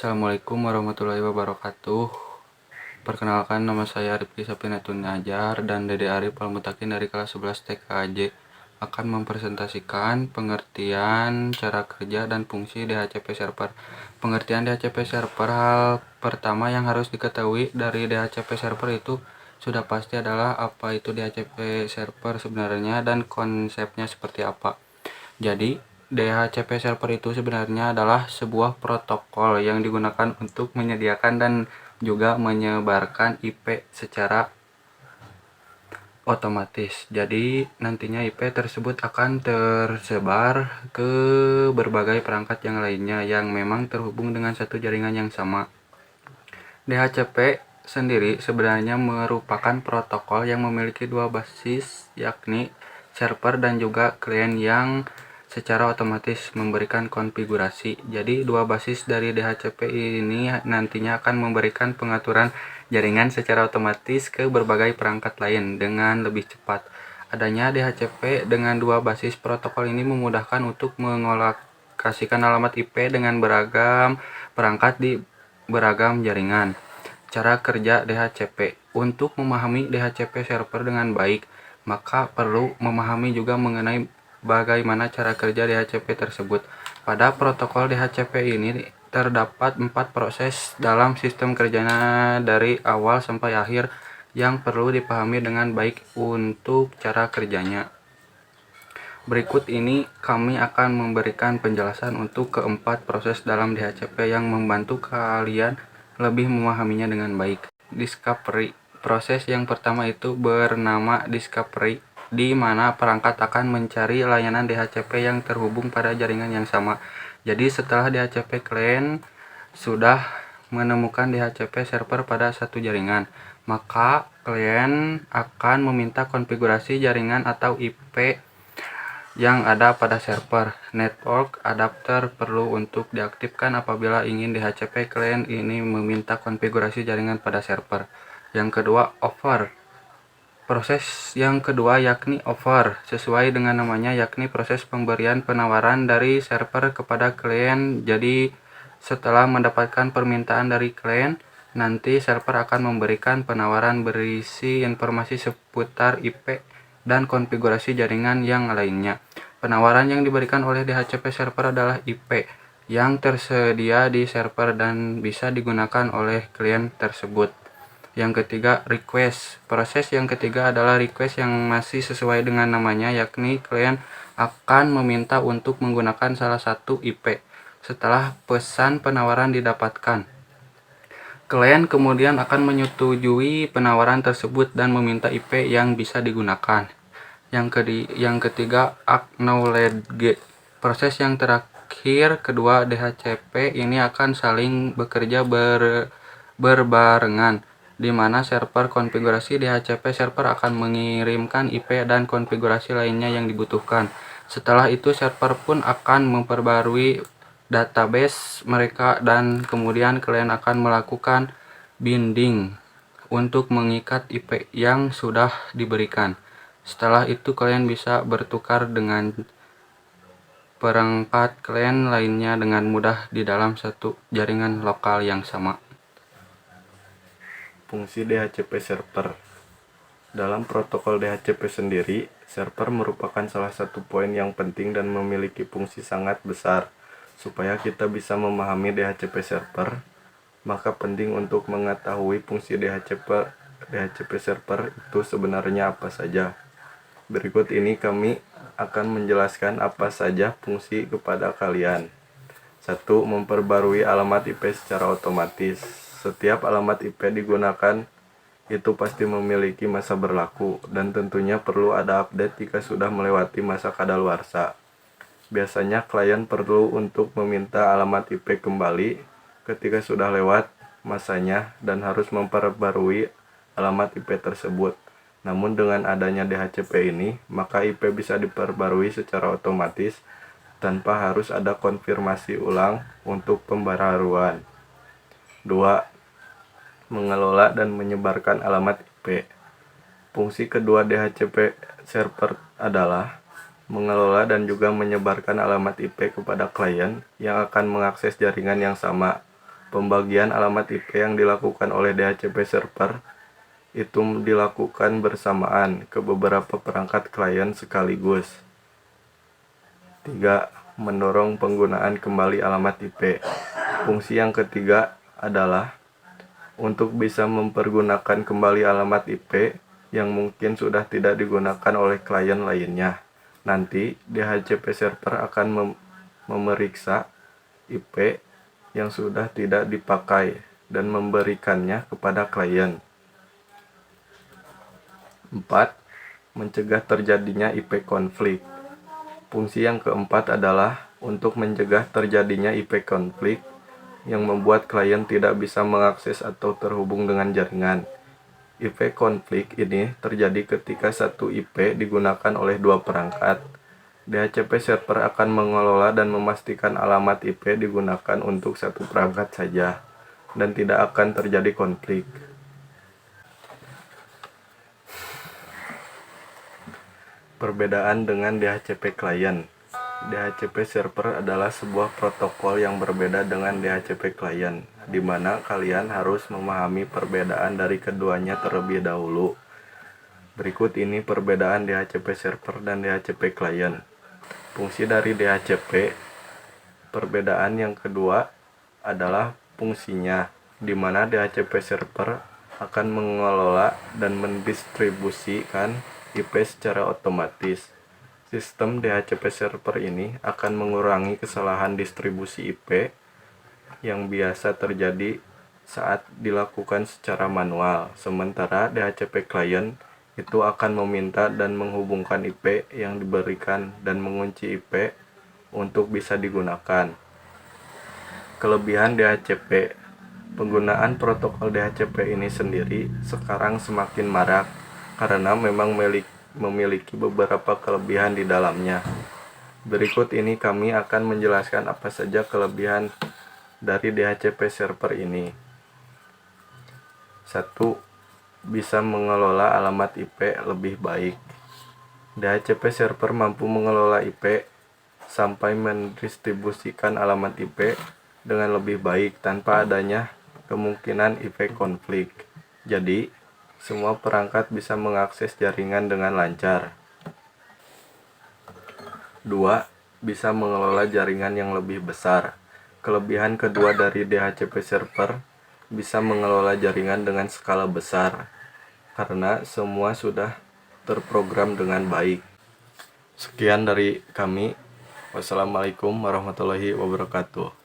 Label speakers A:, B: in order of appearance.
A: Assalamualaikum warahmatullahi wabarakatuh. Perkenalkan, nama saya Rifki Sapinatun Ajar dan Dede Arif Almutakin dari kelas 11 TKJ akan mempresentasikan pengertian, cara kerja, dan fungsi DHCP server. Pengertian DHCP server, hal pertama yang harus diketahui dari DHCP server itu sudah pasti adalah apa itu DHCP server sebenarnya dan konsepnya seperti apa. Jadi, DHCP server itu sebenarnya adalah sebuah protokol yang digunakan untuk menyediakan dan juga menyebarkan IP secara otomatis. Jadi, nantinya IP tersebut akan tersebar ke berbagai perangkat yang lainnya yang memang terhubung dengan satu jaringan yang sama. DHCP sendiri sebenarnya merupakan protokol yang memiliki dua basis, yakni server dan juga klien yang secara otomatis memberikan konfigurasi. Jadi dua basis dari DHCP ini nantinya akan memberikan pengaturan jaringan secara otomatis ke berbagai perangkat lain dengan lebih cepat. Adanya DHCP dengan dua basis protokol ini memudahkan untuk mengolokasikan alamat IP dengan beragam perangkat di beragam jaringan. Cara kerja DHCP. Untuk memahami DHCP server dengan baik, maka perlu memahami juga mengenai bagaimana cara kerja DHCP tersebut. Pada protokol DHCP ini terdapat 4 proses dalam sistem kerjanya dari awal sampai akhir yang perlu dipahami dengan baik untuk cara kerjanya. Berikut ini kami akan memberikan penjelasan untuk keempat proses dalam DHCP yang membantu kalian lebih memahaminya dengan baik. Discovery. Proses yang pertama itu bernama discovery, di mana perangkat akan mencari layanan DHCP yang terhubung pada jaringan yang sama. Jadi setelah DHCP klien sudah menemukan DHCP server pada satu jaringan, maka klien akan meminta konfigurasi jaringan atau IP yang ada pada server. Network adapter perlu untuk diaktifkan apabila ingin DHCP klien ini meminta konfigurasi jaringan pada server. Yang kedua, offer. Proses yang kedua yakni offer, sesuai dengan namanya yakni proses pemberian penawaran dari server kepada klien. Jadi setelah mendapatkan permintaan dari klien, nanti server akan memberikan penawaran berisi informasi seputar IP dan konfigurasi jaringan yang lainnya. Penawaran yang diberikan oleh DHCP server adalah IP yang tersedia di server dan bisa digunakan oleh klien tersebut. Yang ketiga, request. Proses yang ketiga adalah request yang masih sesuai dengan namanya, yakni klien akan meminta untuk menggunakan salah satu IP. Setelah pesan penawaran didapatkan, klien kemudian akan menyetujui penawaran tersebut dan meminta IP yang bisa digunakan. Yang ketiga, acknowledge. Proses yang terakhir kedua DHCP ini akan saling bekerja berbarengan, di mana server konfigurasi DHCP server akan mengirimkan IP dan konfigurasi lainnya yang dibutuhkan. Setelah itu server pun akan memperbarui database mereka dan kemudian kalian akan melakukan binding untuk mengikat IP yang sudah diberikan. Setelah itu kalian bisa bertukar dengan perangkat klien lainnya dengan mudah di dalam satu jaringan lokal yang sama.
B: Fungsi DHCP server. Dalam protokol DHCP sendiri, server merupakan salah satu poin yang penting dan memiliki fungsi sangat besar. Supaya kita bisa memahami DHCP server, maka penting untuk mengetahui fungsi DHCP server itu sebenarnya apa saja. Berikut ini kami akan menjelaskan apa saja fungsi kepada kalian. 1. Memperbarui alamat IP secara otomatis. Setiap alamat IP digunakan itu pasti memiliki masa berlaku dan tentunya perlu ada update jika sudah melewati masa kadaluarsa. Biasanya klien perlu untuk meminta alamat IP kembali ketika sudah lewat masanya dan harus memperbarui alamat IP tersebut. Namun dengan adanya DHCP ini, maka IP bisa diperbarui secara otomatis tanpa harus ada konfirmasi ulang untuk pembaruan. 2. Mengelola dan menyebarkan alamat IP. Fungsi kedua DHCP server adalah mengelola dan juga menyebarkan alamat IP kepada klien yang akan mengakses jaringan yang sama. Pembagian alamat IP yang dilakukan oleh DHCP server itu dilakukan bersamaan ke beberapa perangkat klien sekaligus. 3. Mendorong penggunaan kembali alamat IP. Fungsi yang ketiga adalah untuk bisa mempergunakan kembali alamat IP yang mungkin sudah tidak digunakan oleh klien lainnya. Nanti DHCP server akan memeriksa IP yang sudah tidak dipakai dan memberikannya kepada klien. 4. Mencegah terjadinya IP konflik. Fungsi yang keempat adalah untuk mencegah terjadinya IP konflik yang membuat klien tidak bisa mengakses atau terhubung dengan jaringan. IP konflik ini terjadi ketika satu IP digunakan oleh dua perangkat. DHCP server akan mengelola dan memastikan alamat IP digunakan untuk satu perangkat saja, dan tidak akan terjadi konflik. Perbedaan dengan DHCP client. DHCP server adalah sebuah protokol yang berbeda dengan DHCP client, di mana kalian harus memahami perbedaan dari keduanya terlebih dahulu. Berikut ini perbedaan DHCP server dan DHCP client. Fungsi dari DHCP. Perbedaan yang kedua adalah fungsinya, di mana DHCP server akan mengelola dan mendistribusikan IP secara otomatis. Sistem DHCP server ini akan mengurangi kesalahan distribusi IP yang biasa terjadi saat dilakukan secara manual. Sementara DHCP client itu akan meminta dan menghubungkan IP yang diberikan dan mengunci IP untuk bisa digunakan. Kelebihan DHCP. Penggunaan protokol DHCP ini sendiri sekarang semakin marak karena memang memiliki beberapa kelebihan di dalamnya. Berikut ini kami akan menjelaskan apa saja kelebihan dari DHCP server ini. 1. Bisa mengelola alamat IP lebih baik. DHCP server mampu mengelola IP sampai mendistribusikan alamat IP dengan lebih baik tanpa adanya kemungkinan IP konflik. Jadi, semua perangkat bisa mengakses jaringan dengan lancar. 2. Bisa mengelola jaringan yang lebih besar. Kelebihan kedua dari DHCP server bisa mengelola jaringan dengan skala besar karena semua sudah terprogram dengan baik. Sekian dari kami. Wassalamualaikum warahmatullahi wabarakatuh.